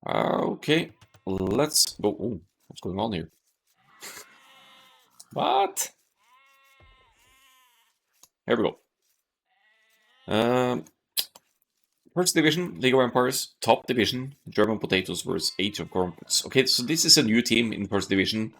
Okay, let's go. Oh, what's going on here? What? Here we go. First division, League of Empires, top division, German Potatoes versus Age of Corrumputs. Okay, so this is a new team in first division.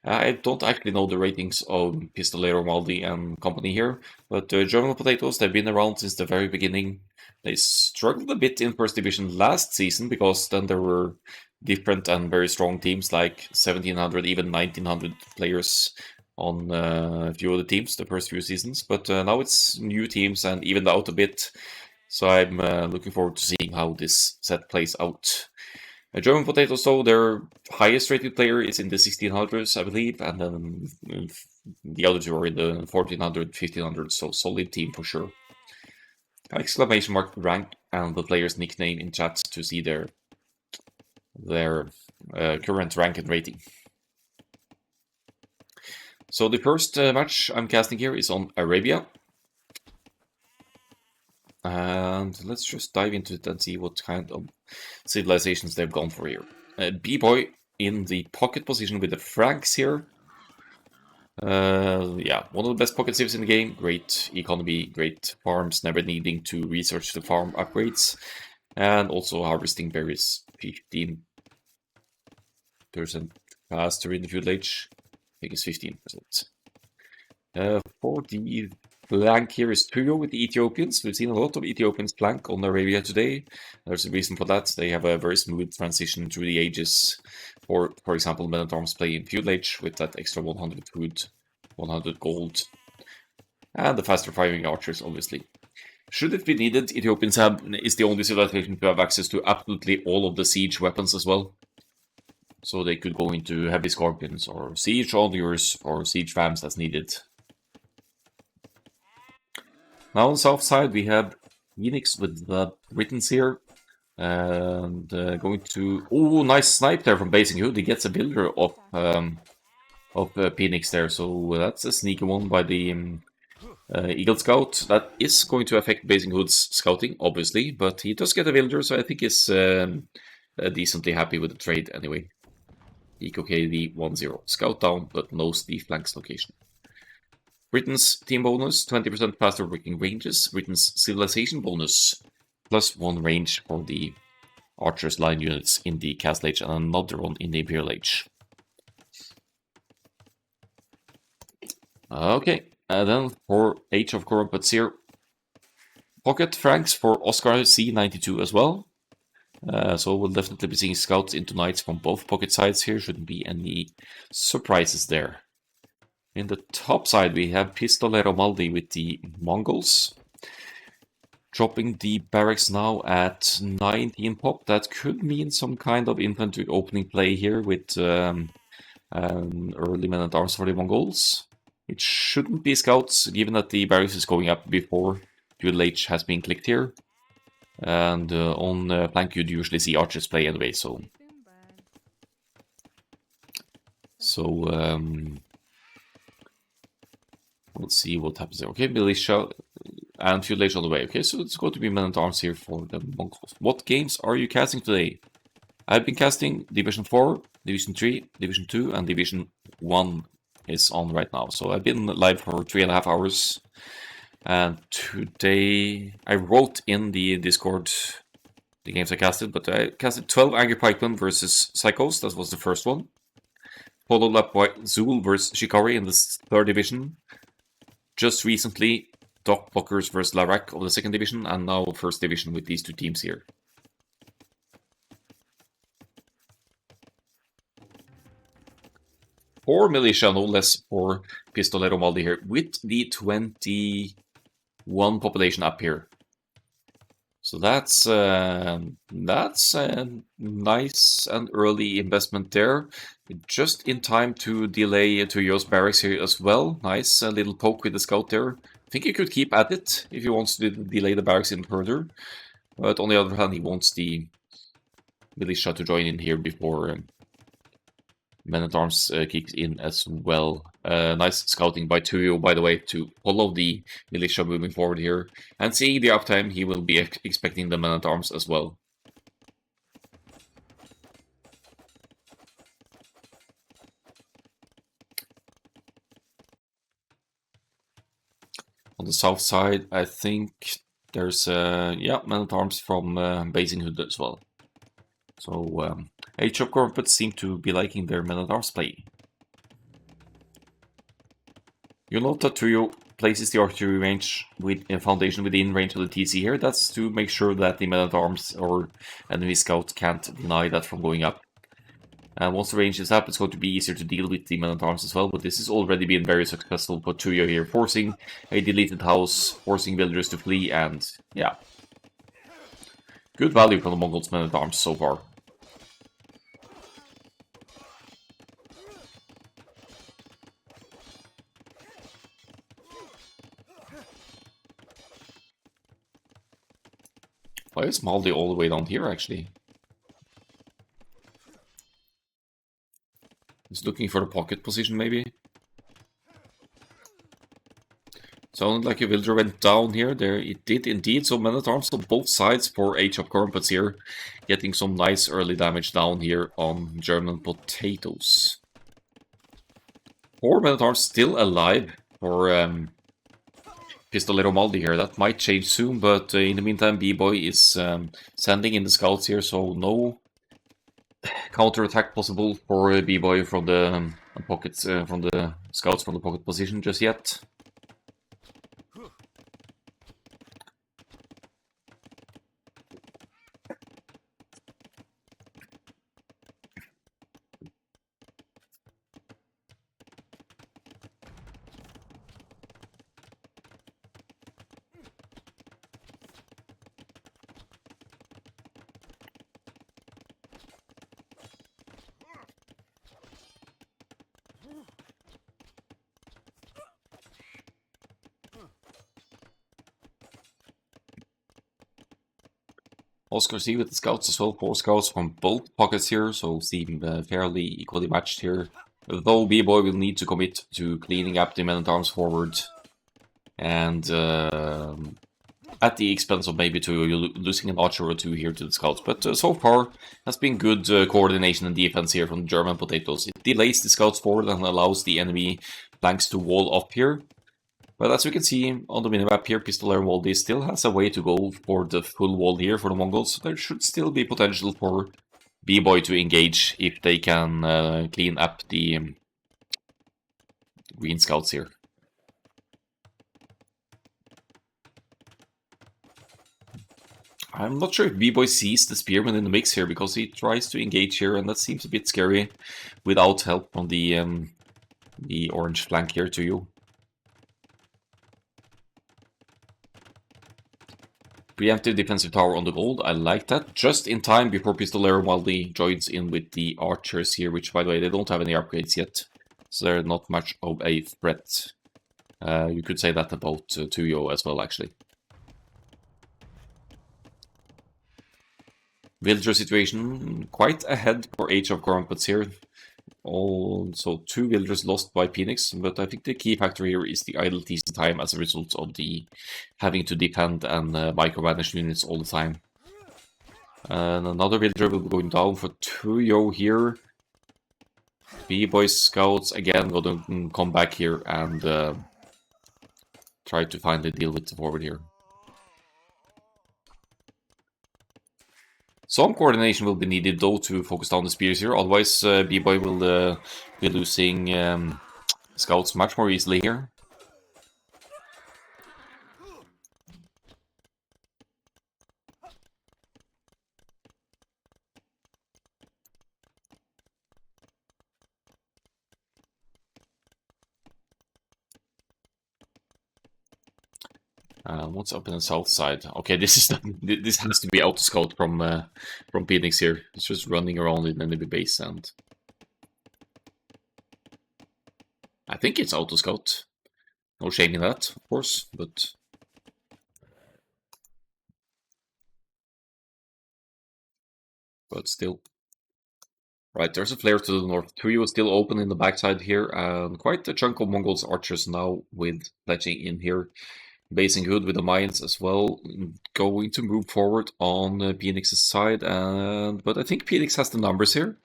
I don't actually know the ratings of Pistolero, Maldi and company here, but German Potatoes, they've been around since the very beginning. They struggled a bit in first division last season because then there were different and very strong teams like 1700, even 1900 players on a few of the teams the first few seasons. But now it's new teams and evened out a bit. So I'm looking forward to seeing how this set plays out. German Potatoes, though, their highest rated player is in the 1600s, I believe, and then the other two are in the 1400, 1500, so solid team for sure. Exclamation mark rank and the player's nickname in chat to see their current rank and rating. So the first match I'm casting here is on Arabia. And let's just dive into it and see what kind of civilizations they've gone for here. B-Boy in the pocket position with the Franks here. Yeah, one of the best pocket civs in the game. Great economy, great farms, never needing to research the farm upgrades. And also harvesting berries 15% faster in the feudal age. I think it's 15%. For the flank here is Tuyo with the Ethiopians. We've seen a lot of Ethiopians flank on Arabia today. There's a reason for that. They have a very smooth transition through the ages. For example, Men at Arms play in feudal age with that extra 100 food, 100 gold, and the faster firing archers, obviously. Should it be needed, Ethiopians is the only civilization to have access to absolutely all of the siege weapons as well. So they could go into heavy scorpions or siege audiors or siege fams as needed. Now on the south side we have Phoenix with the Britons here. And going to... Oh, nice snipe there from Basing Hood. He gets a builder of Phoenix there. So that's a sneaky one by the Eagle Scout. That is going to affect Basing Hood's scouting, obviously. But he does get a builder, so I think he's decently happy with the trade anyway. Eco KD 1-0. Scout down, but knows the flanks location. Britain's team bonus, 20% faster working ranges. Britain's civilization bonus, +1 range for the archers line units in the Castle Age and another one in the Imperial Age. Okay, then for Age of Corrumputs here, pocket Franks for Oscar C92 as well. So we'll definitely be seeing scouts into knights from both pocket sides here. Shouldn't be any surprises there. In the top side, we have Pistolero Maldi with the Mongols. Dropping the barracks now at 19 pop. That could mean some kind of infantry opening play here with early men at arms for the Mongols. It shouldn't be scouts, given that the barracks is going up before feudal age has been clicked here. And on flank you'd usually see archers play anyway, so let's see what happens there. Okay, militia and feudal age on the way. Okay, so it's going to be men at arms here for the Mongols. What games are you casting today? I've been casting Division 4, Division 3, Division 2, and Division 1 is on right now. So I've been live for 3.5 hours. And today I wrote in the Discord the games I casted, but I casted 12 Angry Pikemen versus Psychos. That was the first one. Followed up by Zul versus Shikari in the 3rd division. Just recently, Dock Blockers versus Larak of the 2nd division, and now 1st division with these two teams here. For militia, no less, for Pistolero Maldi here, with the 21 population up here. So that's a nice and early investment there. Just in time to delay Tuyo's barracks here as well. Nice little poke with the scout there. I think he could keep at it if he wants to delay the barracks in further. But on the other hand, he wants the militia to join in here before Men-at-Arms kicks in as well. Nice scouting by Tuyo, by the way, to follow the militia moving forward here. And seeing the uptime, he will be expecting the Men-at-Arms as well. On the south side, I think there's yeah, men-at-arms from Basinghood as well. So Age of Corrumputs seem to be liking their men-at-arms play. You'll note that Tuyo places the archery range with a foundation within range of the TC here. That's to make sure that the men-at-arms or enemy scout can't deny that from going up. And once the range is up, it's going to be easier to deal with the men-at-arms as well, but this has already been very successful for Tuyo here, forcing a deleted house, forcing villagers to flee, and yeah. Good value from the Mongols' men-at-arms so far. Why is Maldi all the way down here, actually? He's looking for the pocket position, maybe? Sounded like a villager went down here. There it did indeed. So men-at-arms on both sides for Age of Corrumputs here. Getting some nice early damage down here on German potatoes. 4 men-at-arms still alive for Pistolero Maldi here. That might change soon, but in the meantime, B-Boy is sending in the scouts here, so no counter-attack possible for B-Boy from the pockets, from the scouts from the pocket position just yet. Oscar C with the scouts as well, 4 scouts from both pockets here, so seem fairly equally matched here. Though B-Boy will need to commit to cleaning up the men-at-arms forward, and at the expense of maybe losing an archer or 2 here to the scouts. But so far, has been good coordination and defense here from the German potatoes. It delays the scouts forward and allows the enemy flanks to wall up here. But as we can see on the minimap here, Pistolero Maldi still has a way to go for the full wall here for the Mongols. There should still be potential for B-Boy to engage if they can clean up the green scouts here. I'm not sure if B-Boy sees the spearman in the mix here, because he tries to engage here, and that seems a bit scary without help from the orange flank here to you. Preemptive defensive tower on the gold, I like that. Just in time before Pistolero Maldi joins in with the archers here, which by the way, they don't have any upgrades yet. So they're not much of a threat. You could say that about Tuyo as well, actually. Villager situation, quite ahead for Age of Corrumputs here. Also, 2 villagers lost by Phoenix, but I think the key factor here is the idle TC time as a result of the having to defend and micromanage units all the time. And another villager will be going down for Tuyo here. B-Boy scouts again going to come back here and try to finally deal with the forward here. Some coordination will be needed though to focus down the spears here, otherwise B-Boy will be losing scouts much more easily here. What's up in the south side? Okay, this is this has to be auto scout from Phoenix here. It's just running around in enemy base, and I think it's auto scout. No shame in that, of course, but still. Right, there's a flare to the north. Tuyo is still open in the backside here, and quite a chunk of Mongols archers now with pledging in here. Basinghood with the mines as well, going to move forward on Phoenix's side, but I think Phoenix has the numbers here.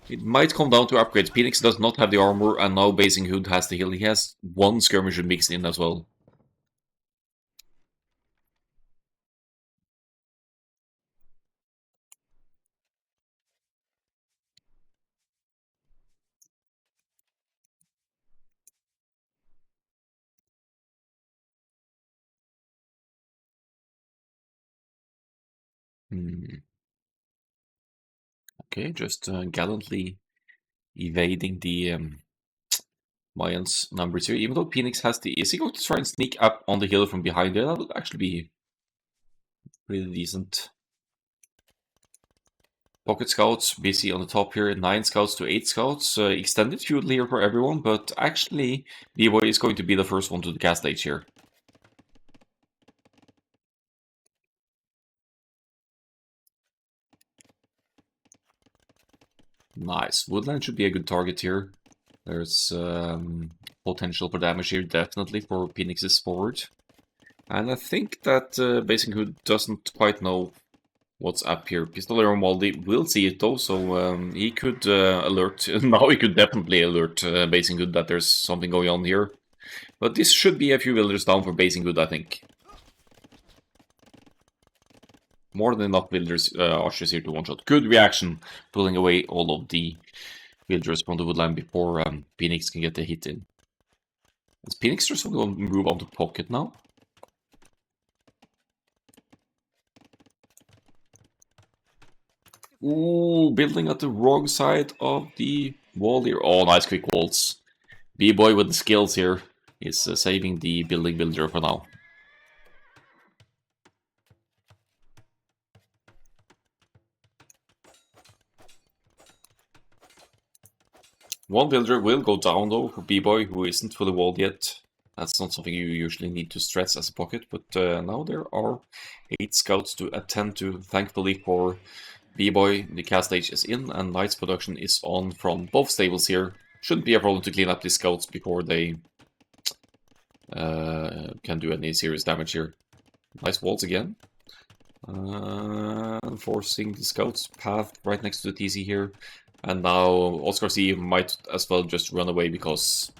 It might come down to upgrades. Phoenix does not have the armor, and now Basing Hood has the heal. He has one skirmisher mixed in as well. Okay, just gallantly evading the Mayans numbers here. Even though Phoenix has the... Is he going to try and sneak up on the hill from behind there? That would actually be pretty decent. Pocket scouts busy on the top here. 9 scouts to 8 scouts. Extended fuel here for everyone, but actually B-Boy is going to be the first one to the cast stage here. Nice. Woodland should be a good target here. There's potential for damage here, definitely, for Phoenix's forward. And I think that Basing Hood doesn't quite know what's up here. Pistolero Maldi will see it though, so he could alert. Now he could definitely alert Basing Hood that there's something going on here. But this should be a few villagers down for Basing Hood, I think. More than enough villagers, archers here to one-shot. Good reaction, pulling away all of the villagers from the woodland before Phoenix can get the hit in. Is Phoenix just going to move on to pocket now? Ooh, building at the wrong side of the wall here. Oh, nice quick walls. B-Boy with the skills here is saving the building villager for now. One villager will go down though for B-Boy, who isn't fully walled yet. That's not something you usually need to stress as a pocket, but now there are 8 scouts to attend to. Thankfully for B-Boy, the cast stage is in, and Knight's production is on from both stables here. Shouldn't be a problem to clean up these scouts before they can do any serious damage here. Nice walls again. Forcing the scouts path right next to the TC here. And now Oscar C might as well just run away because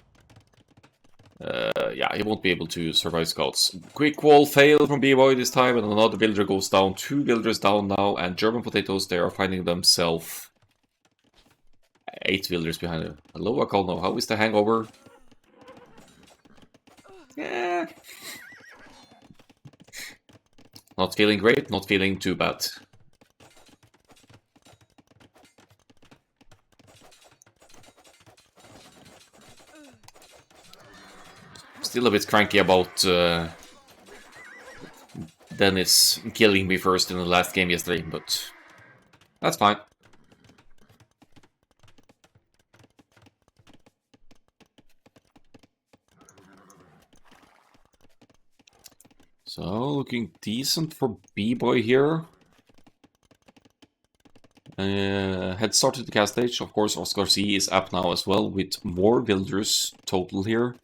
yeah, he won't be able to survive scouts. Quick wall fail from B-Boy this time, and another villager goes down. 2 villagers down now, and German potatoes, they are finding themselves 8 villagers behind them. Hello, Akkal, no. How is the hangover? Yeah. Not feeling great, not feeling too bad. Still a bit cranky about Dennis killing me first in the last game yesterday, but that's fine. So, looking decent for B-Boy here. Had started the cast stage. Of course, Oscar C is up now as well, with more villagers total here.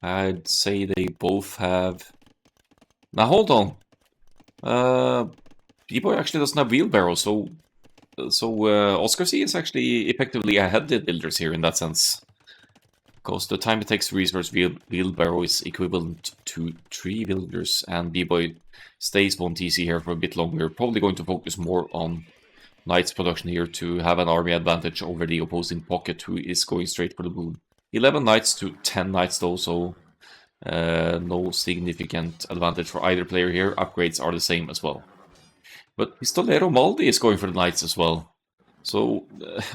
I'd say they both have... Now, hold on. B-Boy actually doesn't have wheelbarrow, so Oscar C is actually effectively ahead of the villagers here in that sense. Because the time it takes to research wheelbarrow is equivalent to 3 villagers, and B-Boy stays 1 TC here for a bit longer. Probably going to focus more on Knight's production here to have an army advantage over the opposing pocket, who is going straight for the boom. 11 Knights to 10 Knights though, so no significant advantage for either player here. Upgrades are the same as well. But Pistolero Maldi is going for the Knights as well. So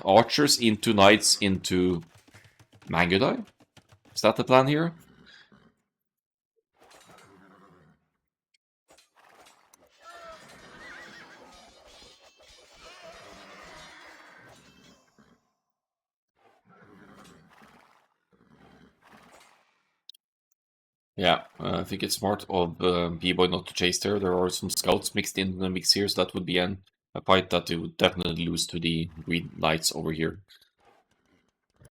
archers into Knights into Mangudai? Is that the plan here? Yeah, I think it's smart of B-Boy not to chase there. There are some scouts mixed in the mix here, so that would be a fight that they would definitely lose to the green Knights over here.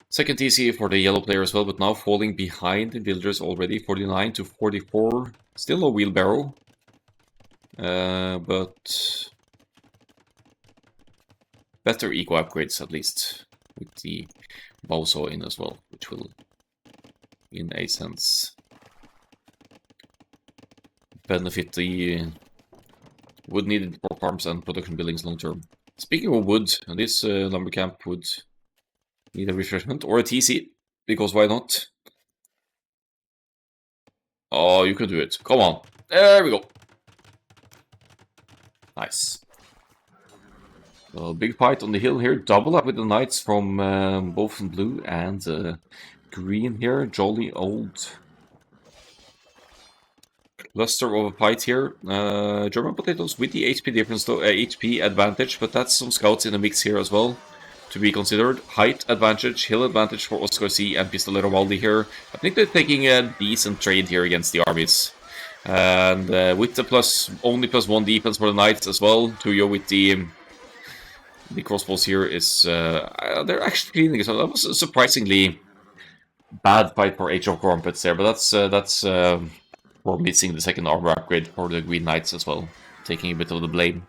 Second TC for the yellow player as well, but now falling behind the villagers already. 49 to 44. Still no wheelbarrow. But better eco upgrades at least. with the bow saw in as well, which will, in a sense, benefit the wood needed for farms and production buildings long term. Speaking of wood, this lumber camp would need a refreshment or a TC, because why not? Oh, you can do it. Come on. There we go. Nice. Big fight on the hill here. Double up with the knights from both blue and green here. Jolly old cluster of a fight here. German potatoes with the HP difference, though, HP advantage, but that's some scouts in the mix here as well to be considered. Height advantage, hill advantage for Oscar C and Pistolero Waldi here. I think they're taking a decent trade here against the armies. And with the only +1 defense for the knights as well, Tuyo with the crossbows here is they're actually cleaning it. So that was a surprisingly bad fight for Age of Corrumputs there, but that's for missing the second armor upgrade for the Green Knights as well, taking a bit of the blame.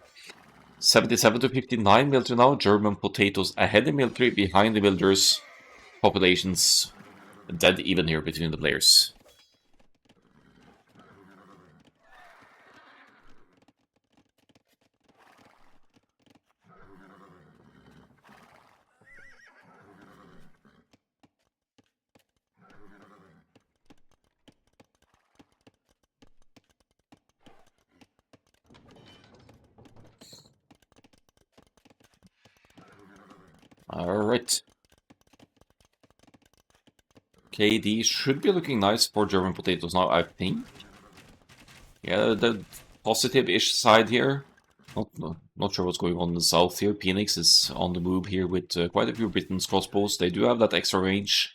77 to 59 military now. German potatoes ahead in military, behind the villagers. Populations dead even here between the players. Alright. KD should be looking nice for German potatoes now, I think. Yeah, the positive-ish side here. Not sure what's going on in the south here. Phoenix is on the move here with quite a few Britain's crossbows. They do have that extra range.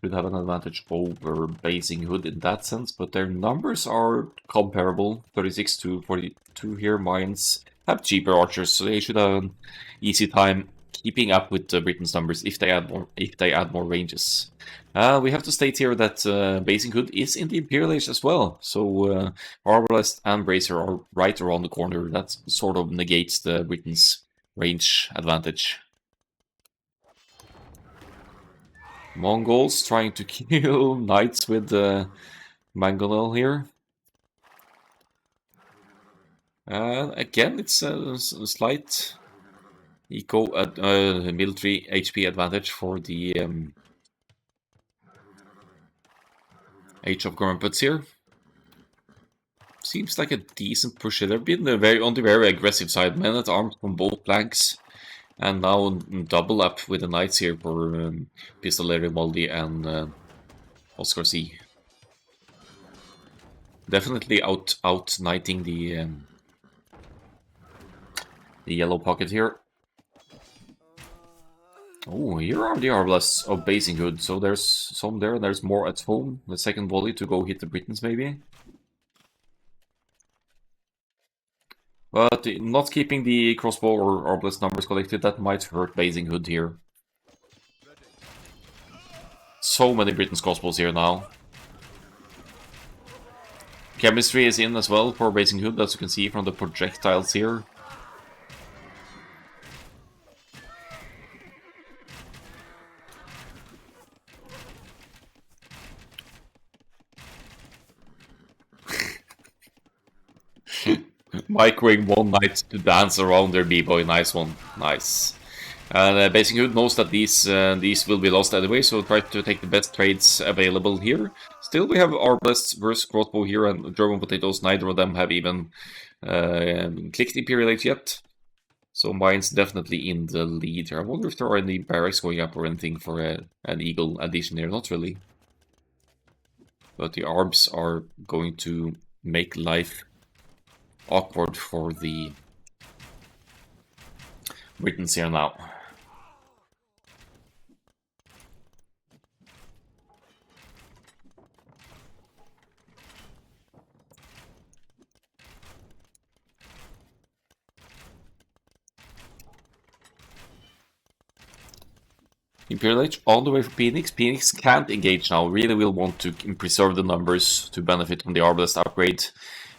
Should have an advantage over Basing Hood in that sense, but their numbers are comparable. 36 to 42 here. Mines have cheaper archers, so they should have an easy time keeping up with Britain's numbers if they add more ranges. We have to state here that Basing Hood is in the Imperial Age as well, so Arbalest and Bracer are right around the corner. That sort of negates the Britain's range advantage. Mongols trying to kill knights with Mangonel here. Again, it's a slight eco military HP advantage for the Age of Corrumputs here. Seems like a decent push here. They've been on the very aggressive side. Men at arms from both flanks. And now double up with the knights here for Pistolero Waldi and Oscar C. Definitely out knighting the yellow pocket here. Oh, here are the Arblasts of Basing Hood. So there's some there. There's more at home. The second volley to go hit the Britons maybe. But not keeping the crossbow or Arbalest numbers collected, that might hurt Basing Hood here. So many Britain's crossbows here now. Chemistry is in as well for Basing Hood, as you can see from the projectiles here. Microwing one knight to dance around their b-boy. Nice one. Nice. And Basing Hood knows that these will be lost anyway, so try to take the best trades available here. Still, we have Arbalest versus crossbow here, and German potatoes. Neither of them have even clicked Imperial Age yet. So mine's definitely in the lead here. I wonder if there are any barracks going up or anything for an Eagle addition here. Not really. But the Arbs are going to make life awkward for the Britons here now. Imperial Age all the way for Phoenix. Phoenix can't engage now. Really will want to preserve the numbers to benefit from the Arbalest upgrade.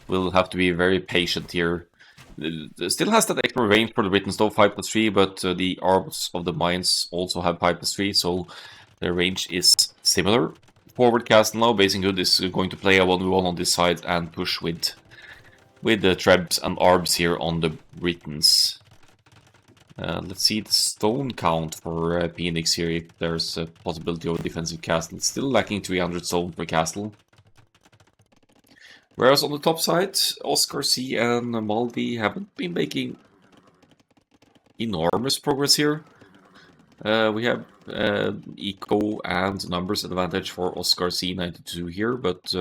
We'll have to be very patient here. Still has that extra range for the Britons though, 5+3, but the Arbs of the Mines also have 5+3, so their range is similar. Forward Castle now, Basinghood is going to play a 1v1 on this side and push with the Trebs and Arbs here on the Britons. Let's see the stone count for Phoenix here, if there's a possibility of a defensive castle. It's still lacking 300 stone per castle. Whereas on the top side, Oscar C and Maldi haven't been making enormous progress here. We have eco and numbers advantage for Oscar C92 here, but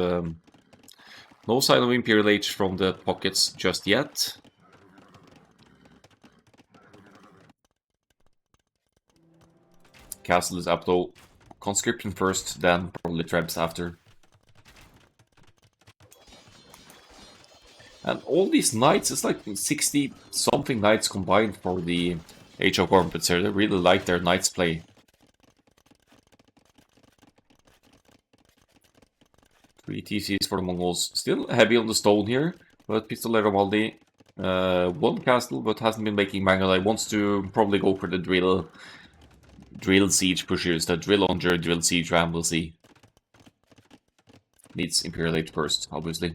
no sign of Imperial Age from the pockets just yet. Castle is up though. Conscription first, then probably Trebs after. And all these knights, it's like 60 something knights combined for the Age of Corrumputs here. They really like their knights play. 3 TCs for the Mongols. Still heavy on the stone here, but Pistolero Maldi, 1 castle, but hasn't been making Mangalai. Wants to probably go for the drill siege pushers, the drill onger, drill siege ram, we'll see. Needs Imperial Age first, obviously.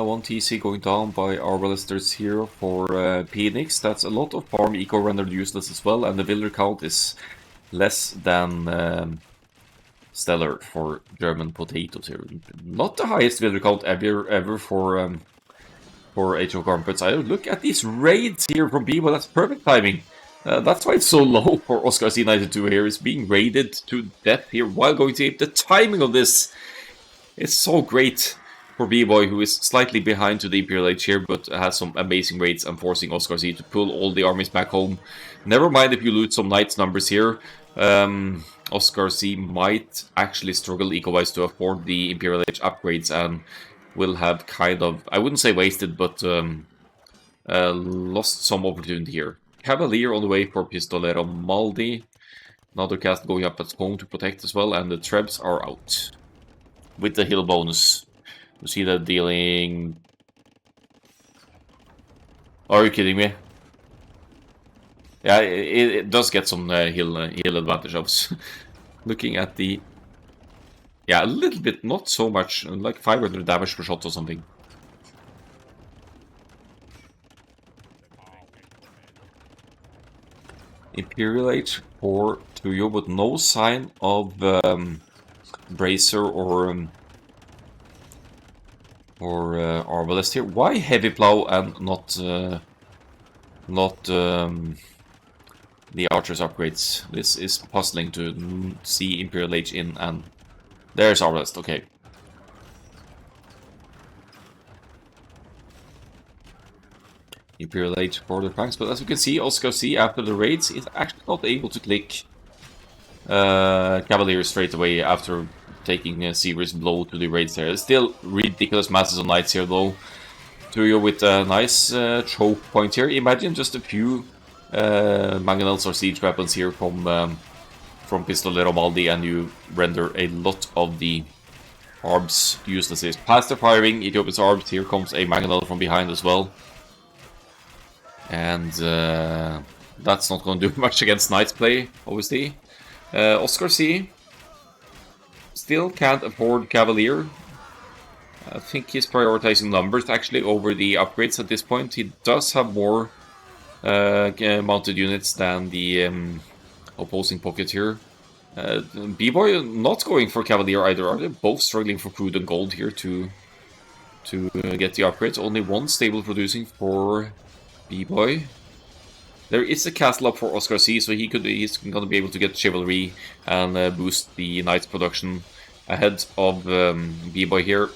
One TC going down by our Ballisters here for Phoenix. That's a lot of farm eco rendered useless as well, and the villager count is less than stellar for German potatoes here. Not the highest villager count ever for Age of Corrumputs. I look at these raids here from B, well, that's perfect timing. That's why it's so low for Oscar C92 here. It's being raided to death here while going to Ape. The timing of this is so great for B-Boy, who is slightly behind to the Imperial Age here, but has some amazing raids and forcing Oscar C to pull all the armies back home. Never mind if you loot some knights numbers here. Oscar C might actually struggle eco-wise to afford the Imperial Age upgrades and will have kind of, I wouldn't say wasted, but lost some opportunity here. Cavalier on the way for Pistolero Maldi. Another cast going up at home to protect as well, and the Trebs are out. With the hill bonus. You see that dealing... Are you kidding me? Yeah, it does get some hill advantage. I was looking at the... Yeah, a little bit, not so much, like 500 damage per shot or something. Imperial Age for Tuyo, but no sign of Bracer or Arbalest here. Why Heavy Plow and not the Archer's upgrades? This is puzzling to see Imperial Age in, and there's Arbalest, okay. Imperial Age for the Franks, but as you can see, Oscar C after the raids is actually not able to click Cavalier straight away after taking a serious blow to the raids there. Still ridiculous masses of knights here though. Tuyo with a nice choke point here. Imagine just a few mangonels or siege weapons here from Pistolero Maldi, and you render a lot of the Arbs useless. Past the firing, Ethiopia's Arbs, here comes a mangonel from behind as well. And that's not going to do much against Knight's play, obviously. Oscar C still can't afford Cavalier. I think he's prioritizing numbers actually over the upgrades at this point. He does have more mounted units than the opposing pocket here. B-Boy not going for Cavalier either. Are they both struggling for crude and gold here to get the upgrades? Only one stable producing for B-Boy. There is a castle up for Oscar C, so he's going to be able to get Chivalry and boost the Knight's production ahead of B-Boy here.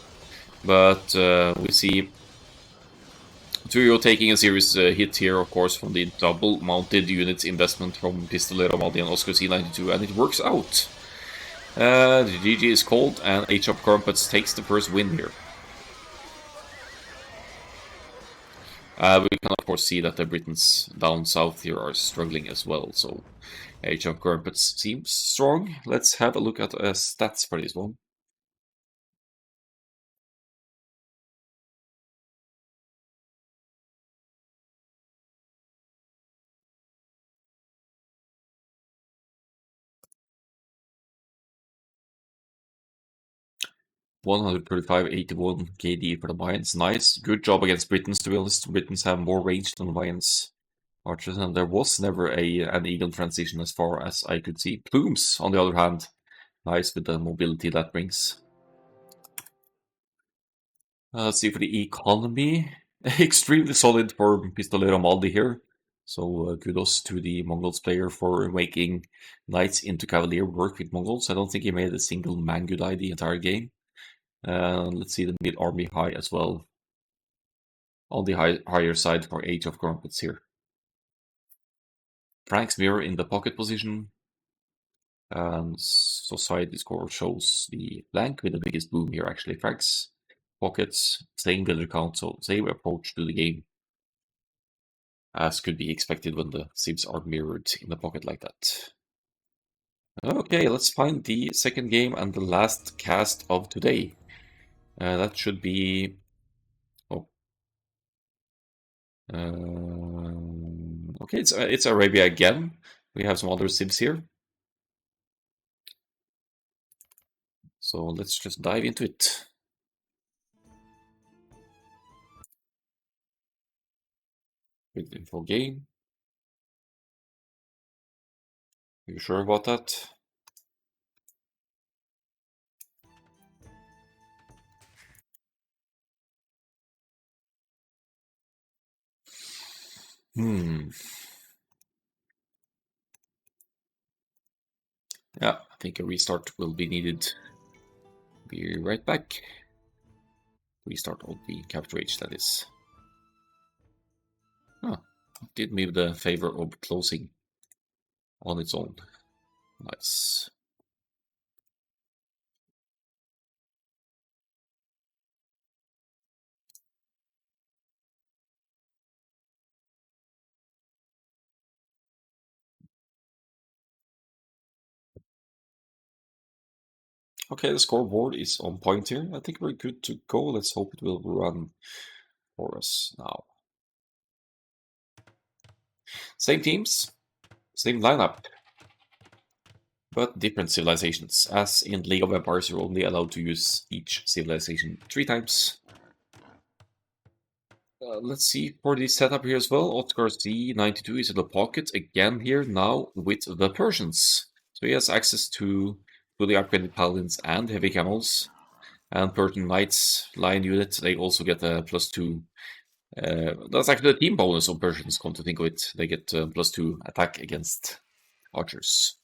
But we see Tuyo taking a serious hit here, of course, from the double mounted units investment from Pistolero Maldi and Oscar C92, and it works out. The GG is called, and Age of Corrumputs takes the first win here. We can of course see that the Britons down south here are struggling as well, so Age of Corrumputs seems strong. Let's have a look at stats for this one. (135.81 KD for the Mayans. Nice. Good job against Britons, to be honest. Britons have more range than Mayans archers, and there was never an Eagle transition as far as I could see. Plumes, on the other hand, nice with the mobility that brings. Let's see for the economy. Extremely solid for Pistolero Maldi here. So kudos to the Mongols player for making Knights into Cavalier work with Mongols. I don't think he made a single Mangud the entire game. Let's see the mid army high as well. On the higher side for Age of Corrumputs here. Frank's mirror in the pocket position. And society score shows the blank with the biggest boom here actually. Frank's pockets, same builder count, so same approach to the game as could be expected when the sieves are mirrored in the pocket like that. Okay, let's find the second game and the last cast of today. That should be... Oh. Okay, it's Arabia again. We have some other civs here. So let's just dive into it. With info game. Are you sure about that? Yeah, I think a restart will be needed. Be right back. Restart of the capture age, that is. Did me the favor of closing on its own. Nice. Okay, the scoreboard is on point here. I think we're good to go. Let's hope it will run for us now. Same teams, same lineup, but different civilizations. As in League of Empires, you're only allowed to use each civilization 3 times. Let's see for the setup here as well. Otkar Z92 is in the pocket again here now with the Persians. So he has access to fully upgraded paladins and heavy camels. And Persian Knights line unit, they also get a +2. That's actually a team bonus of Persians, come to think of it. They get +2 attack against archers.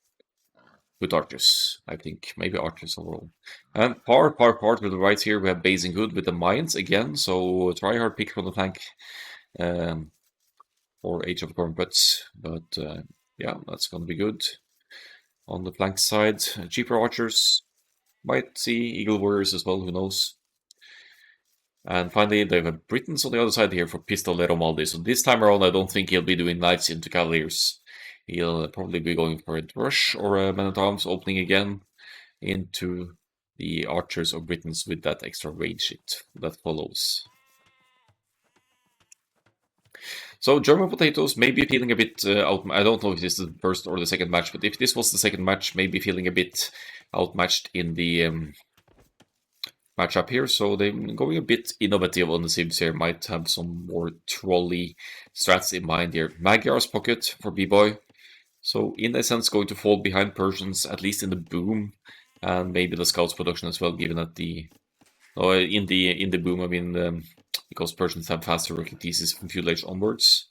Good archers, I think. Maybe archers overall. And part to the right here, we have Basing Hood with the Mayans again. So try hard pick from the flank for Age of Corrumputs. But yeah, that's going to be good. On the flank side, cheaper archers. Might see Eagle Warriors as well, who knows. And finally, they have Britons on the other side here for Pistolero Maldi. So this time around, I don't think he'll be doing Knights into Cavaliers. He'll probably be going for a Rush or a Man at Arms, opening again into the Archers or Britons with that extra range shit that follows. So German Potatoes may be feeling a bit out. I don't know if this is the first or the second match, but if this was the second match, maybe feeling a bit outmatched in the matchup here. So they're going a bit innovative on the Sims here. Might have some more trolley strats in mind here. Magyar's pocket for B-Boy. So in a sense going to fall behind Persians, at least in the boom. And maybe the scouts production as well, given that the... in the boom, I mean, because Persians have faster rocket pieces from Feudal Age onwards.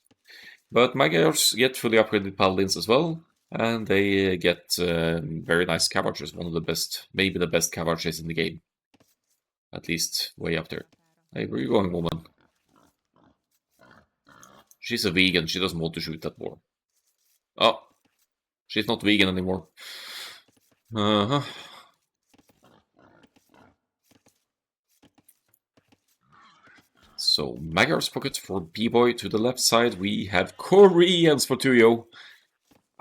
But Magyars get fully upgraded paladins as well. And they get very nice cav archers. One of the best, maybe the best cav archers in the game. At least way up there. Hey, where are you going, woman? She's a vegan. She doesn't want to shoot that boar. Oh, she's not vegan anymore. Uh-huh. So, Magyar's pocket for B-Boy. To the left side, we have Koreans for Tuyo.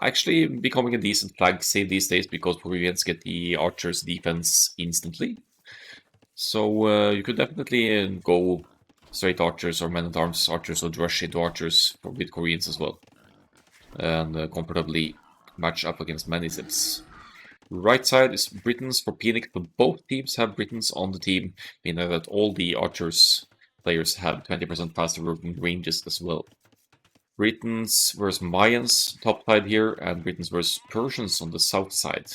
Actually becoming a decent flag save these days because Peruvians get the archers defense instantly. So you could definitely go straight archers or men-at-arms archers or rush into archers with Koreans as well. And comfortably match up against many sips. Right side is Britons for Phoenix, but both teams have Britons on the team, meaning that all the archers players have 20% faster working ranges as well. Britons versus Mayans, top side here, and Britons versus Persians on the south side.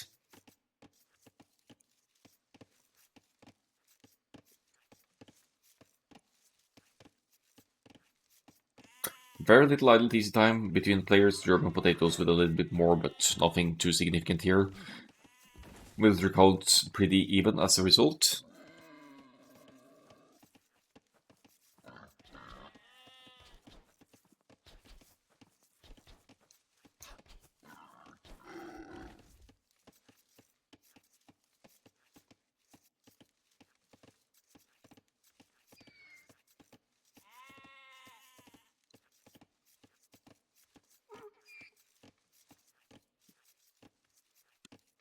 Very little idle TC time between players, German potatoes with a little bit more, but nothing too significant here. Military counts pretty even as a result.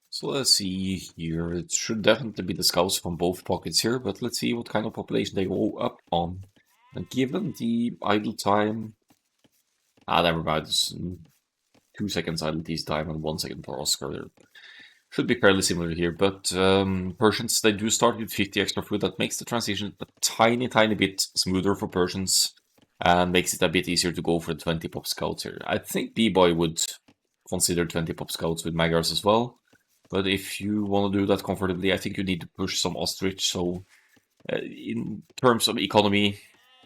So let's see here. It should definitely be the scouts from both pockets here, but let's see what kind of population they go up on. And given the idle time... never mind. It's 2 seconds idle TC time and 1 second for Oscar there. Should be fairly similar here, but Persians, they do start with 50 extra food. That makes the transition a tiny bit smoother for Persians and makes it a bit easier to go for the 20 pop scouts here. I think B-Boy would consider 20 pop scouts with Magyars as well, but if you want to do that comfortably, I think you need to push some ostrich. So in terms of economy,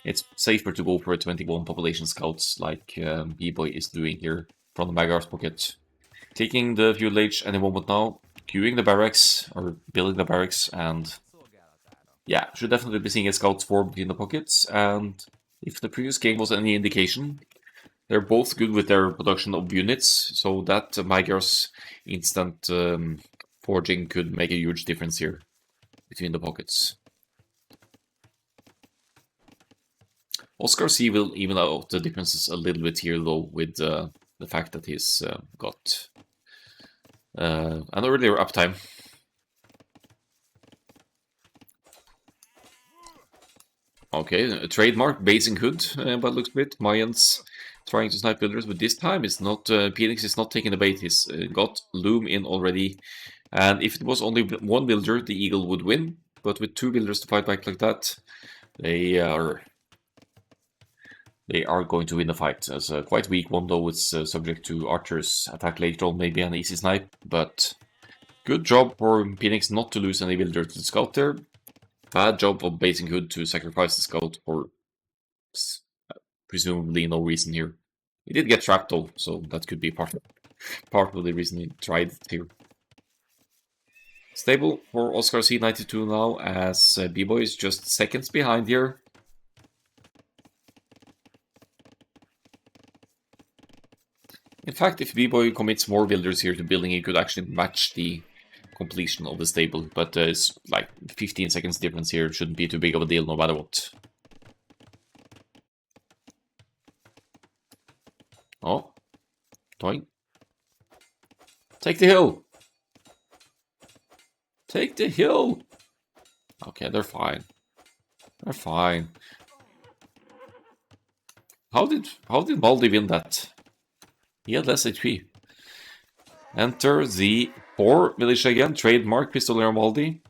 it's safer to go for a 21 population scouts like B-Boy is doing here from the Magyars pocket. Taking the fuel age any moment now, queuing the barracks, or building the barracks, and yeah, should definitely be seeing a scouts form between the pockets, and if the previous game was any indication, they're both good with their production of units, so that Magyar's instant forging could make a huge difference here between the pockets. Oscar C will even out the differences a little bit here though, with the fact that he's got an earlier uptime. Okay, a trademark, basing hood, by the looks of it. Mayans trying to snipe builders, but this time it's not, Phoenix is not taking the bait. He's got Loom in already. And if it was only one builder, the Eagle would win. But with two builders to fight back like that, they are going to win the fight. As a quite weak one, though, it's subject to Archer's attack later on, maybe an easy snipe. But good job for Phoenix not to lose any builder to the scout there. Bad job of basing hood to sacrifice the scout for presumably no reason here. He did get trapped though, so that could be part of the reason he tried it here. Stable for Oscar C92 now, as B-Boy is just seconds behind here. In fact, if B-Boy commits more builders here to building, he could actually match the completion of the stable, but it's like 15 seconds difference here. It shouldn't be too big of a deal no matter what. Oh, toing. Take the hill. Take the hill. Okay, they're fine. They're fine. How did Baldi win that? He had less HP. Enter the 4 militia again, trademark Pistolero Baldi.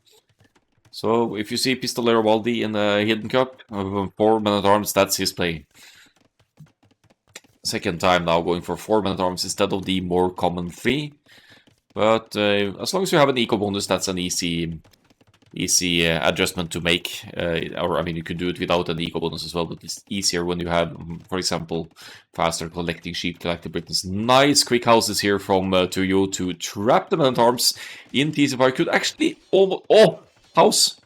So if you see Pistolero Baldi in the Hidden Cup, 4 men-at-arms, that's his play. Second time now going for 4 men-at-arms instead of the more common 3. But as long as you have an eco bonus, that's an easy adjustment to make. Or I mean, you could do it without an eco bonus as well, but it's easier when you have, for example, faster collecting sheep, collecting Britons. Nice quick houses here from Tuyo to trap the men-at-arms in TC5. Could actually almost... Oh! House!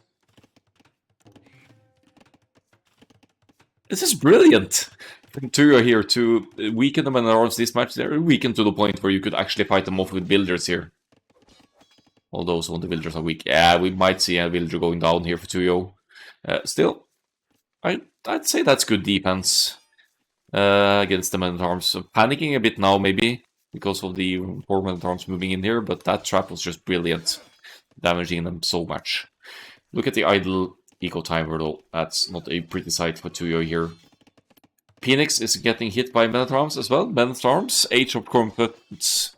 This is brilliant! From Tuyo here to weaken the men-at-arms this match. They're weakened to the point where you could actually fight them off with builders here. Although some of the villagers are weak. Yeah, we might see a villager going down here for Tuyo. Still, I'd say that's good defense against the men-at-arms. So panicking a bit now, maybe. because of the four Minotaurs moving in here, but that trap was just brilliant, damaging them so much. Look at the idle eco timer though. That's not a pretty sight for Tuyo here. Phoenix is getting hit by Minotaurs as well. Minotaurs, Age of Corrumputs.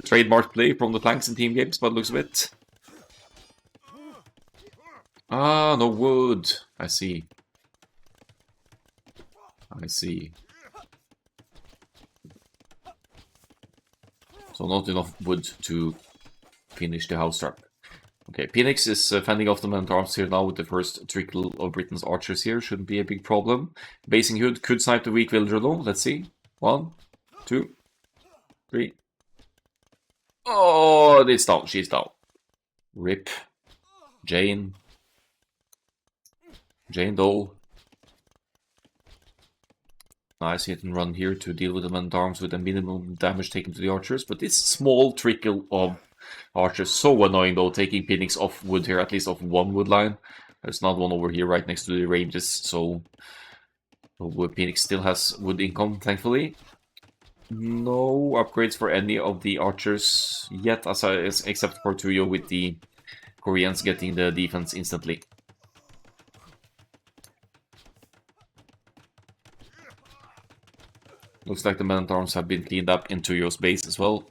Trademark play from the Planks in team games, by the looks of it. Ah, no wood. I see. I see. So not enough wood to finish the house trap. Okay, Phoenix is fending off the Minotaurs here now with the first trickle of Britain's archers here. Shouldn't be a big problem. Basing Hood could snipe the weak villager though. Let's see. 1, 2, 3. Oh, it's down. She's down. Rip. Jane. Jane Doe. Nice hit and run here to deal with the men-at-arms with a minimum damage taken to the archers. But this small trickle of archers, so annoying though, taking Phoenix off wood here, at least off one wood line. There's not one over here right next to the ranges, so Phoenix still has wood income, thankfully. No upgrades for any of the archers yet, except for Tuyo with the Koreans getting the defense instantly. Looks like the men-at-arms have been cleaned up in Tuyo's base as well.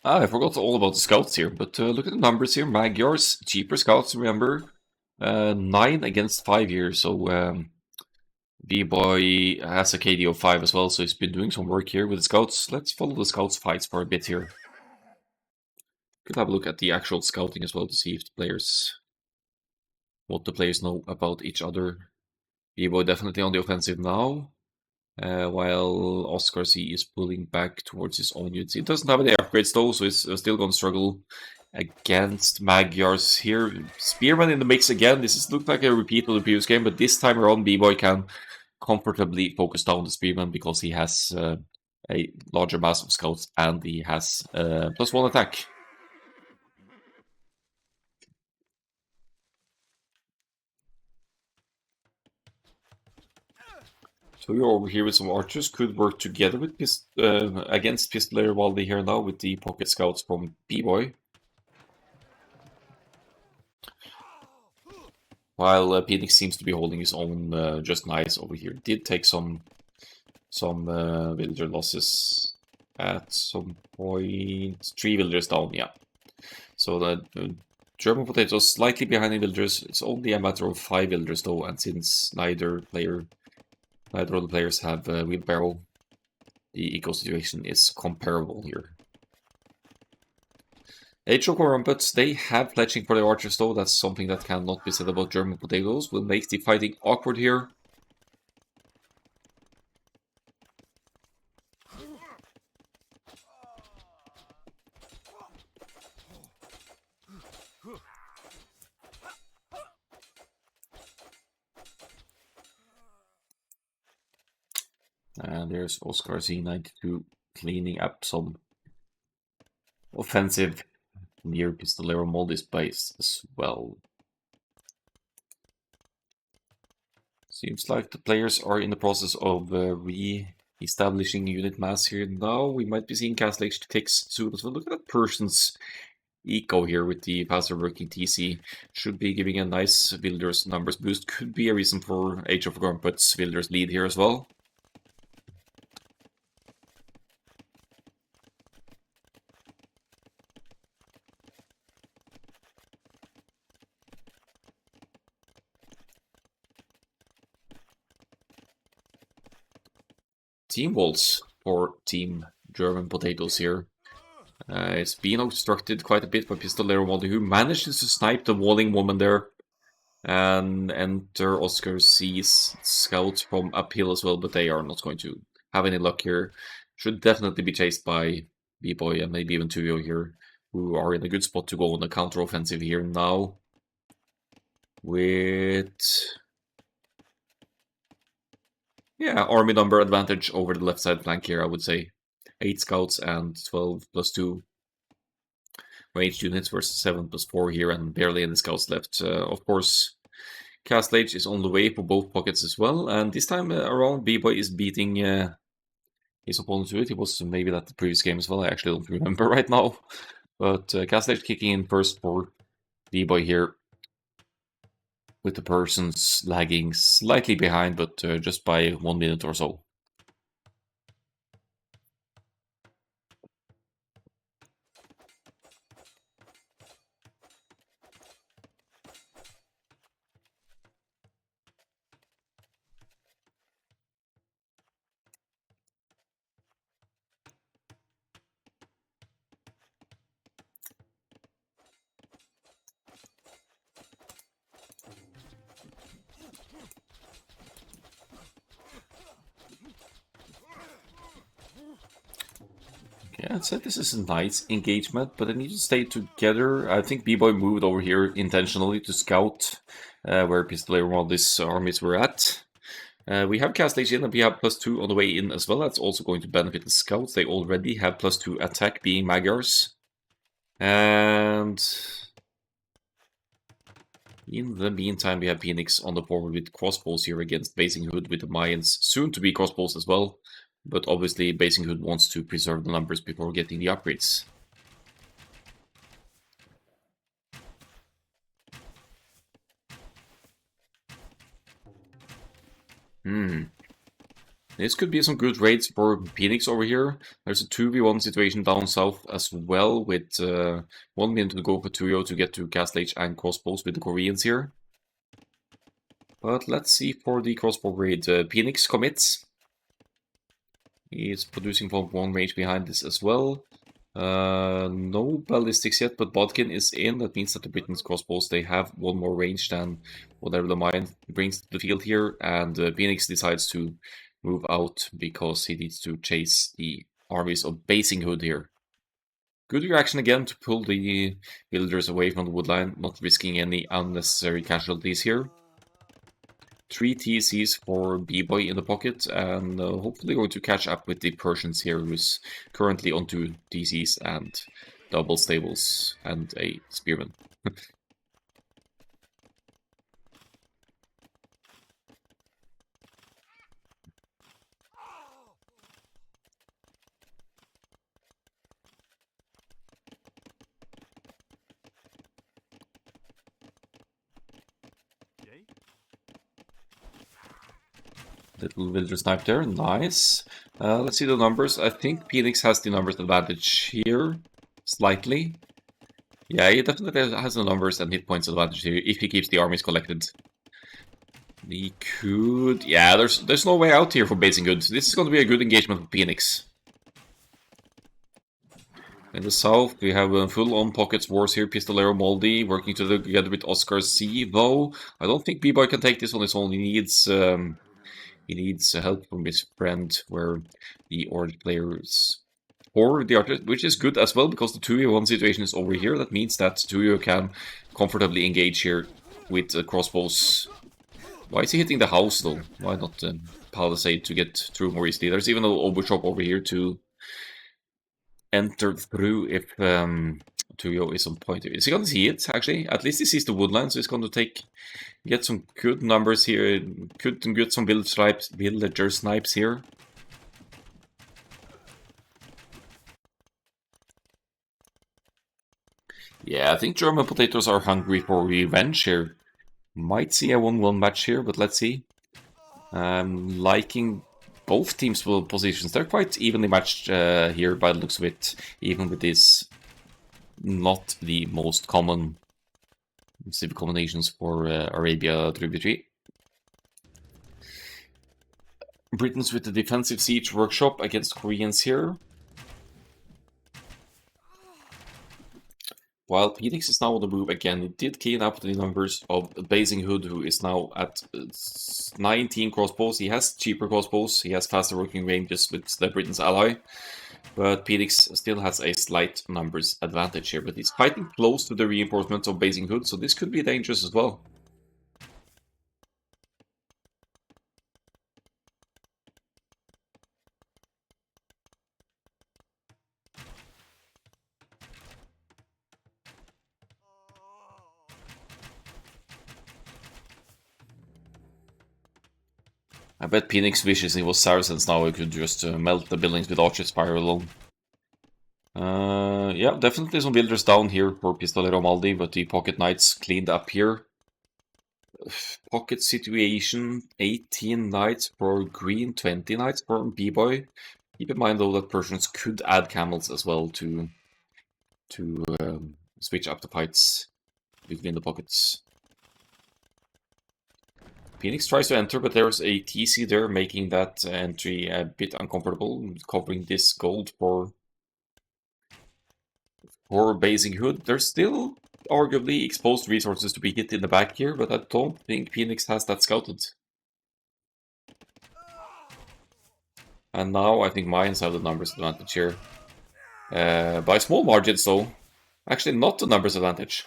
I forgot all about the scouts here, but look at the numbers here. Magyars, cheaper scouts, remember. 9 against 5 here, so B-Boy has a KD of 5 as well, so he's been doing some work here with the scouts. Let's follow the scouts' fights for a bit here. Could have a look at the actual scouting as well to see if what the players know about each other. B-Boy definitely on the offensive now. While Oscar C is pulling back towards his own units. He doesn't have any upgrades though, so he's still going to struggle against Magyars here. Spearman in the mix again. This looks like a repeat of the previous game, but this time around B-Boy can comfortably focus down the Spearman because he has a larger mass of scouts and he has +1 attack. So you're over here with some archers, could work together with against Pistolator Waldi here now with the pocket scouts from B-Boy. While Phoenix seems to be holding his own just nice over here. Did take some villager losses at some point. 3 villagers down, yeah. So the German potatoes slightly behind in villagers. It's only a matter of 5 villagers though, and since neither of the players have wheelbarrow, the eco situation is comparable here. Age of Corrumputs, they have pledging for the archers though. That's something that cannot be said about German potatoes. Will make the fighting awkward here. And there's Oscar Z92 cleaning up some offensive near Pistolero Moldy's base as well. Seems like the players are in the process of re-establishing unit mass here now. We might be seeing Castle Age ticks soon as well. Look at that person's eco here with the faster working TC. Should be giving a nice villagers numbers boost. Could be a reason for Age of Corrumputs villagers lead here as well. Team walls for Team German Potatoes here. It's been obstructed quite a bit by Pistolero Moldy, who manages to snipe the walling woman there and enter Oscar C's scouts from uphill as well, but they are not going to have any luck here. Should definitely be chased by B-Boy and maybe even Tuyo here. who are in a good spot to go on the counter-offensive here now. With... yeah, army number advantage over the left side flank here, I would say. 8 scouts and 12 plus 2 ranged units versus 7 plus 4 here, and barely any scouts left. Of course, Castle Age is on the way for both pockets as well, and this time around, B-Boy is beating his opponent to it. He was maybe that the previous game as well, I actually don't remember right now. But Castle Age kicking in first for B-Boy here, with the Persons lagging slightly behind, but just by 1 minute or so. Yeah, I'd say this is a nice engagement, but they need to stay together. I think B-Boy moved over here intentionally to scout where Pistolero and all these armies were at. We have Castle Age in, and we have +2 on the way in as well. That's also going to benefit the scouts. They already have +2 attack, being Magyars. And in the meantime, we have Phoenix on the forward with crossbows here against Basinghood with the Mayans, soon to be crossbows as well. But obviously, Basinghood wants to preserve the numbers before getting the upgrades. This could be some good raids for Phoenix over here. There's a 2v1 situation down south as well, with 1 minute to go for Tuyo to get to Castle Age and crossbows with the Koreans here. But let's see for the crossbow raid. Phoenix commits. He's producing from 1 range behind this as well. No ballistics yet, but Bodkin is in. That means that the Britain's crossbows, they have 1 more range than whatever the Mayan brings to the field here. And Phoenix decides to move out because he needs to chase the armies of Basinghood here. Good reaction again to pull the villagers away from the woodline, not risking any unnecessary casualties here. 3 TCs for B-Boy in the pocket, and hopefully going to catch up with the Persians here, who's currently on 2 TCs and double stables and a spearman. Little villager snipe there, nice. Let's see the numbers. I think Phoenix has the numbers advantage here, slightly. Yeah, he definitely has the numbers and hit points advantage here if he keeps the armies collected. He could... yeah, there's no way out here for Basinghood. This is going to be a good engagement for Phoenix. In the south, we have full-on pockets wars here. Pistolero Moldy working together with Oscar C, though. I don't think B-Boy can take this on his own. He needs help from his friend, where the orange players or the artist, which is good as well, because the 2v1 situation is over here. That means that Tuyo can comfortably engage here with crossbows. Why is he hitting the house, though? Why not Palisade to get through more easily? There's even an overshop over here to enter through if Tuyo is on point. Is he going to see it, actually? At least he sees the woodline, so he's going to get some good numbers here. Could get some villager snipes here. Yeah, I think German potatoes are hungry for revenge here. Might see a 1-1 match here, but let's see. I'm liking both teams' positions. They're quite evenly matched here by the looks of it, even with this not the most common civic combinations for Arabia Tributary. Britons with the defensive siege workshop against Koreans here. While Phoenix is now on the move again, it did clean up the numbers of Basinghood, who is now at 19 crossbows. He has cheaper crossbows, he has faster working ranges with the Britain's ally. But Phoenix still has a slight numbers advantage here, but he's fighting close to the reinforcements of Basing Hood, so this could be dangerous as well. I bet Phoenix wishes it was Saracens now, he could just melt the buildings with Archer's Fire alone. Yeah, definitely some builders down here for Pistolero Maldi, but the Pocket Knights cleaned up here. Pocket situation, 18 knights for green, 20 knights for B-Boy. Keep in mind though that Persians could add camels as well to switch up the fights between the pockets. Phoenix tries to enter, but there's a TC there, making that entry a bit uncomfortable, covering this gold for Basing Hood. There's still arguably exposed resources to be hit in the back here, but I don't think Phoenix has that scouted. And now I think Mayans have the numbers advantage here. By small margins though. Actually not the numbers advantage.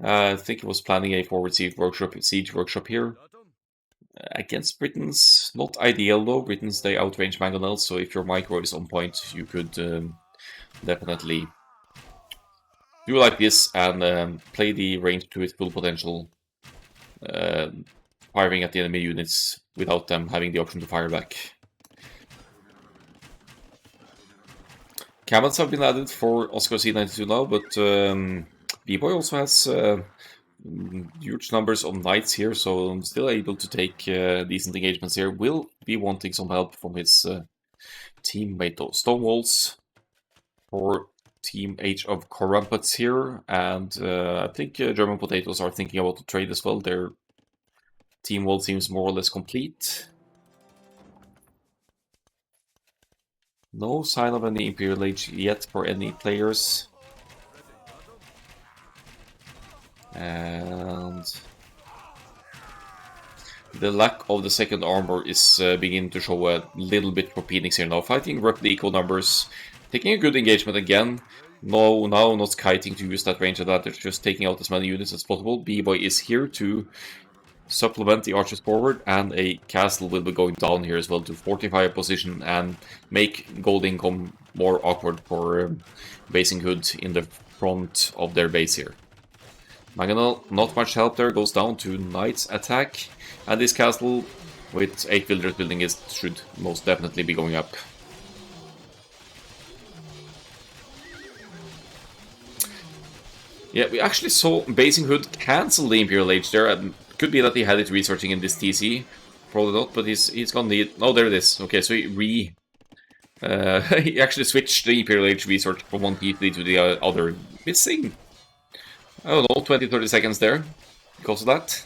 I think he was planning a forward siege workshop here. Against Britons, not ideal though. Britons, they outrange Mangonels, so if your micro is on point, you could definitely do like this and play the range to its full potential, firing at the enemy units without them having the option to fire back. Camels have been added for Oscar C92 now, but B-Boy also has huge numbers of knights here, so I'm still able to take decent engagements here. Will be wanting some help from his teammate though. Stonewalls for Team H of Corrumputs here, and I think German Potatoes are thinking about the trade as well. Their team wall seems more or less complete. No sign of any Imperial Age yet for any players. And the lack of the second armor is beginning to show a little bit for Phoenix here now. Fighting roughly equal numbers, taking a good engagement again. No, now not kiting to use that range advantage, just taking out as many units as possible. B-Boy is here to supplement the archers forward, and a castle will be going down here as well to fortify a position and make gold income more awkward for Basing Hood in the front of their base here. Mangonel, not much help there, goes down to Knight's attack, and this castle with 8 villagers building it should most definitely be going up. Yeah, we actually saw Basing Hood cancel the Imperial Age there, and could be that he had it researching in this TC. Probably not, but he's gonna need... Oh, there it is. Okay, so he he actually switched the Imperial Age research from one TC to the other. Missing, I don't know, 20-30 seconds there because of that.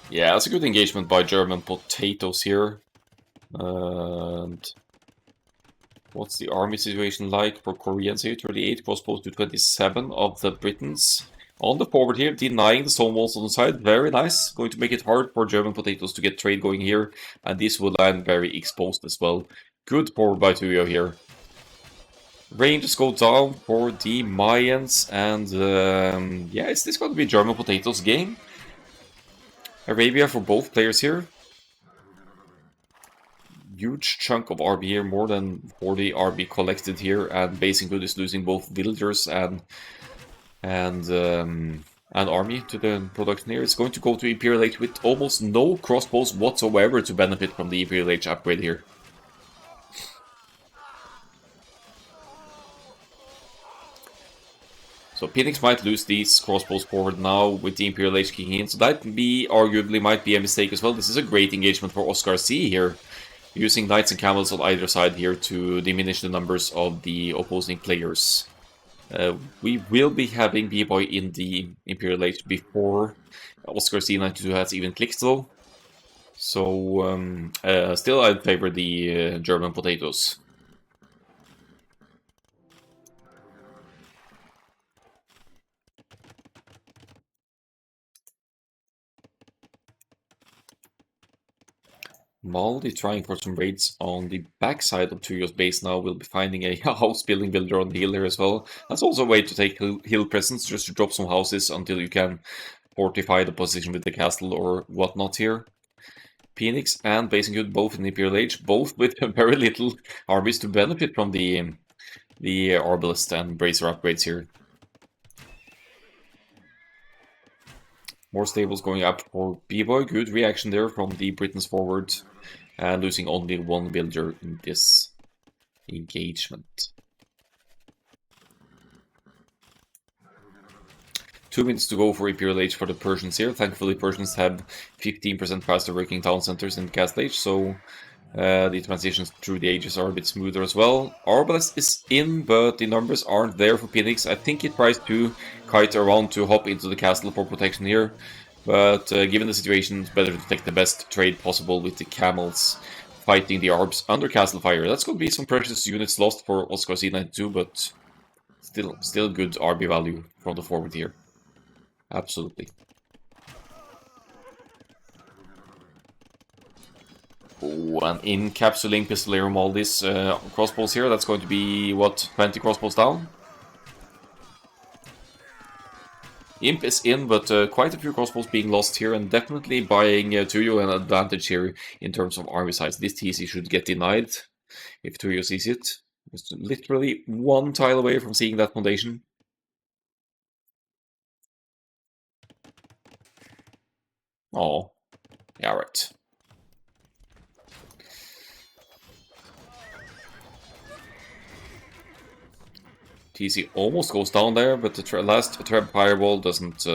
Yeah, it's a good engagement by German Potatoes here. And what's the army situation like for Koreans here? 38 crossbows to 27 of the Britons. On the forward here, denying the stone walls on the side. Very nice. Going to make it hard for German Potatoes to get trade going here. And this will land very exposed as well. Good forward by Tuyo here. Ranges go down for the Mayans. And yeah, is this going to be German Potatoes game? Arabia for both players here. Huge chunk of RB here, more than 40 RB collected here, and Basing Hood is losing both villagers and army to the production here. It's going to go to Imperial Age with almost no crossbows whatsoever to benefit from the Imperial Age upgrade here. So Phoenix might lose these crossbows forward now with the Imperial Age kicking in, so that arguably might be a mistake as well. This is a great engagement for Oscar C here, using knights and camels on either side here to diminish the numbers of the opposing players. We will be having B-Boy in the Imperial Age before Oscar C92 has even clicked though. So still I'd favor the German Potatoes. Maldi trying for some raids on the backside of Tuyo's base now. We'll be finding a house building builder on the hill there as well. That's also a way to take hill presence, just to drop some houses until you can fortify the position with the castle or whatnot here. Phoenix and Basinghood both in the Imperial Age, both with very little armies to benefit from the Arbalest and Bracer upgrades here. More stables going up for B-Boy. Good reaction there from the Britons forward. And losing only one builder in this engagement. 2 minutes to go for Imperial Age for the Persians here. Thankfully, Persians have 15% faster working town centers in Castle Age, so the transitions through the ages are a bit smoother as well. Arbalest is in, but the numbers aren't there for Phoenix. I think he tries to kite around to hop into the castle for protection here. But given the situation, it's better to take the best trade possible with the camels fighting the Arbs under castle fire. That's going to be some precious units lost for Oscar C92, but still good RB value from the forward here. Absolutely. Oh, and encapsulating Pistolero Maldis crossbows here. That's going to be, what, 20 crossbows down? Imp is in, but quite a few crossbows being lost here, and definitely buying Tuyo an advantage here in terms of army size. This TC should get denied if Tuyo sees it. Just literally one tile away from seeing that foundation. Oh, yeah, right. TC almost goes down there, but the last Trap Fireball doesn't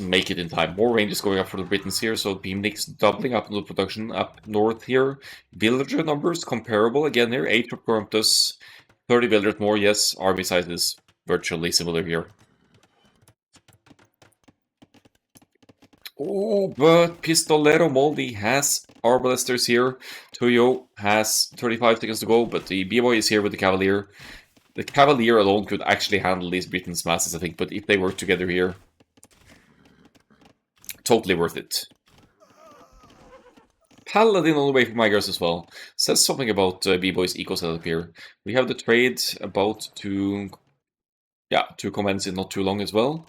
make it in time. More ranges going up for the Britons here, so Beamnix doubling up on the production up north here. Villager numbers comparable again here. 8 of Corrumputs, 30 villagers more, yes. Army size is virtually similar here. Oh, but Pistolero Moldy has Arbalesters here. Tuyo has 35 seconds to go, but the B-Boy is here with the Cavalier. The Cavalier alone could actually handle these Britons' masses, I think, but if they work together here, totally worth it. Paladin on the way for Migers as well. Says something about B-Boy's eco setup here. We have the trade about to commence in not too long as well.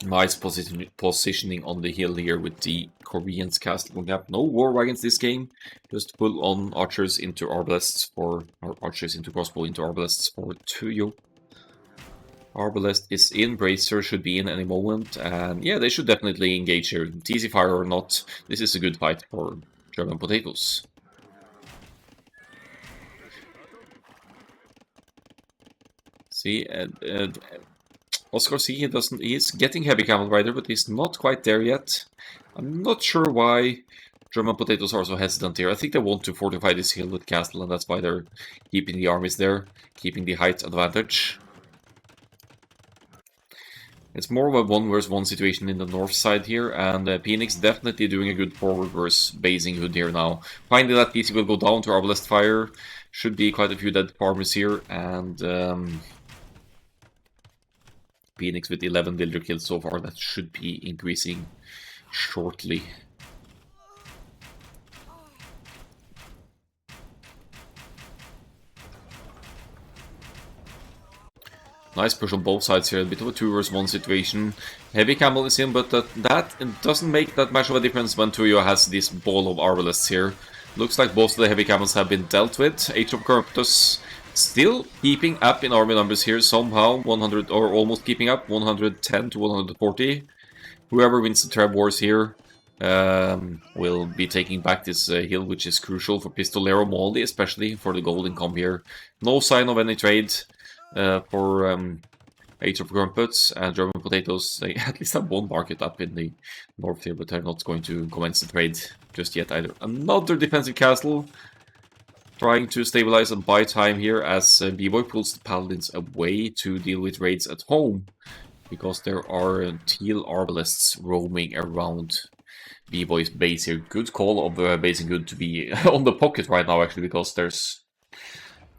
Nice positioning on the hill here with the Koreans castle up. No war wagons this game. Just full on archers into arbalests or archers into crossbow into arbalests for Tuyo. Arbalest is in, Bracer should be in any moment, and yeah, they should definitely engage here. TC fire or not, this is a good fight for German potatoes. See, Oscar C, he's getting heavy camel rider, but he's not quite there yet. I'm not sure why German potatoes are so hesitant here. I think they want to fortify this hill with castle, and that's why they're keeping the armies there, keeping the height advantage. It's more of a 1 versus 1 situation in the north side here, and Phoenix definitely doing a good forward versus Basinghood here now. Finally, that PC will go down to Arbalest Fire. Should be quite a few dead farmers here, and Phoenix with 11 villager kills so far. That should be increasing shortly. Nice push on both sides here, a bit of a 2 versus 1 situation. Heavy camel is in, but that doesn't make that much of a difference when Tuyo has this ball of Arbalests here. Looks like both of the heavy camels have been dealt with. Age of Corruptus still keeping up in army numbers here somehow, 100 or almost keeping up, 110 to 140. Whoever wins the Trab Wars here will be taking back this hill, which is crucial for Pistolero Moldy, especially for the gold income here. No sign of any trade for Age of Corrumputs and German potatoes. They at least have one market up in the north here, but they're not going to commence the trade just yet either. Another defensive castle trying to stabilize and buy time here as B-Boy pulls the paladins away to deal with raids at home, because there are teal arbalests roaming around B-Boy's base here. Good call of Basinghood to be on the pocket right now, actually, because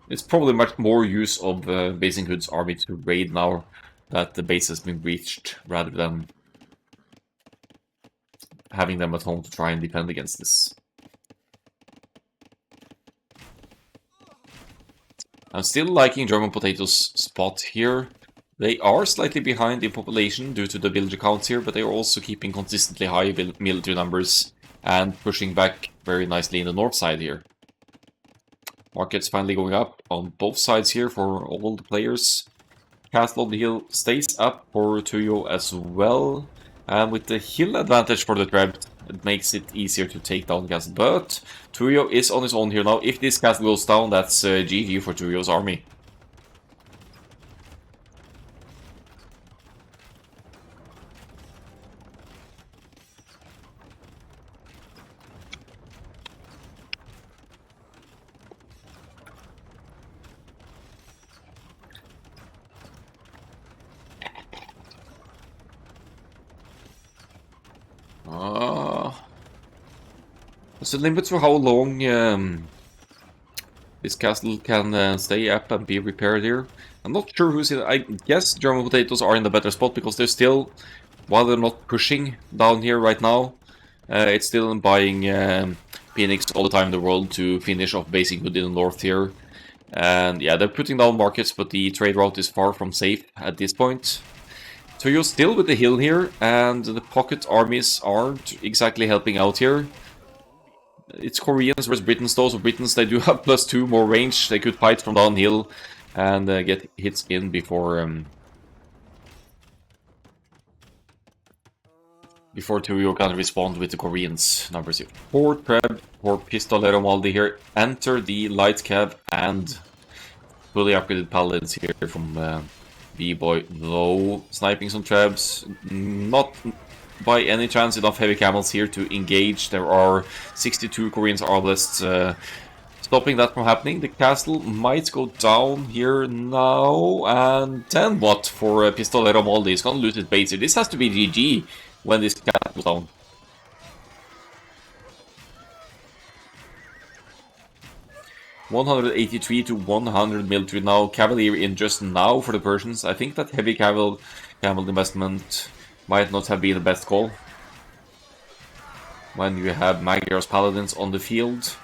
it's probably much more use of Basinghood's army to raid now that the base has been breached, rather than having them at home to try and defend against this. I'm still liking German Potatoes' spot here. They are slightly behind in population due to the villager counts here, but they are also keeping consistently high military numbers and pushing back very nicely in the north side here. Markets finally going up on both sides here for all the players. Castle on the hill stays up for Tuyo as well. And with the hill advantage for the Trebs, it makes it easier to take down the castle. But Tuyo is on his own here now. If this castle goes down, that's GG for Tuyo's army. There's a limit to how long this castle can stay up and be repaired here. I'm not sure who's in. I guess German Potatoes are in the better spot because they're still, while they're not pushing down here right now, it's still buying Phoenix all the time in the world to finish off basic good in the north here. And yeah, they're putting down markets, but the trade route is far from safe at this point. So you're still with the hill here, and the pocket armies aren't exactly helping out here. It's Koreans versus Britons though, so Britons, they do have +2 more range. They could fight from downhill and get hits in before Tuyo can respond with the Koreans. Numbers here. 4 Treb, 4 Pistolero Maldi here. Enter the light cav and fully upgraded paladins here from B-Boy. Low sniping some Trebs. Not by any chance enough heavy camels here to engage. There are 62 Koreans arbalists stopping that from happening. The castle might go down here now. And then what for Pistolero Maldi? He's gonna lose his base here. This has to be GG when this castle goes down. $183 to 100 military now. Cavalry in just now for the Persians. I think that heavy camel investment might not have been the best call when you have Magyar's paladins on the field.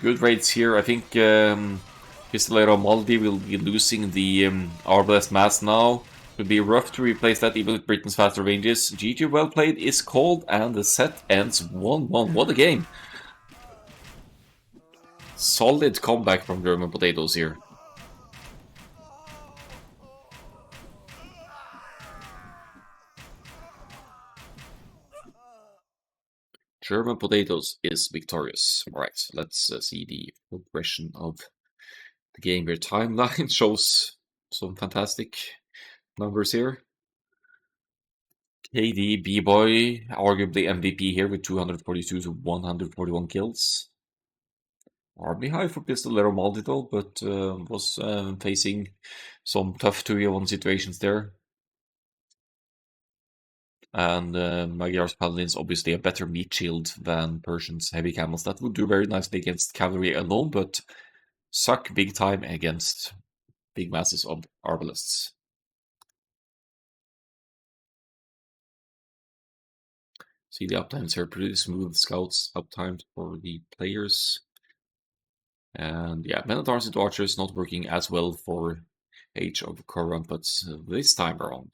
Good raids here. I think Pistolero Maldi will be losing the Arbalest Mass now. It would be rough to replace that even with Britain's faster ranges. GG well played is called, and the set ends 1-1. What a game! Solid comeback from German Potatoes here. German Potatoes is victorious. Alright, let's see the progression of the game here. Timeline shows some fantastic numbers here. KD B-Boy, arguably MVP here with 242 to 141 kills. Army high for Pistolero Maldi though, but was facing some tough 2v1 situations there. And Magyar's Paladins obviously a better meat shield than Persians heavy camels. That would do very nicely against cavalry alone, but suck big time against big masses of arbalists. See the uptimes here, pretty smooth scouts uptimes for the players. And yeah, Men-at-Arms into Archers not working as well for Age of Corrumputs this time around.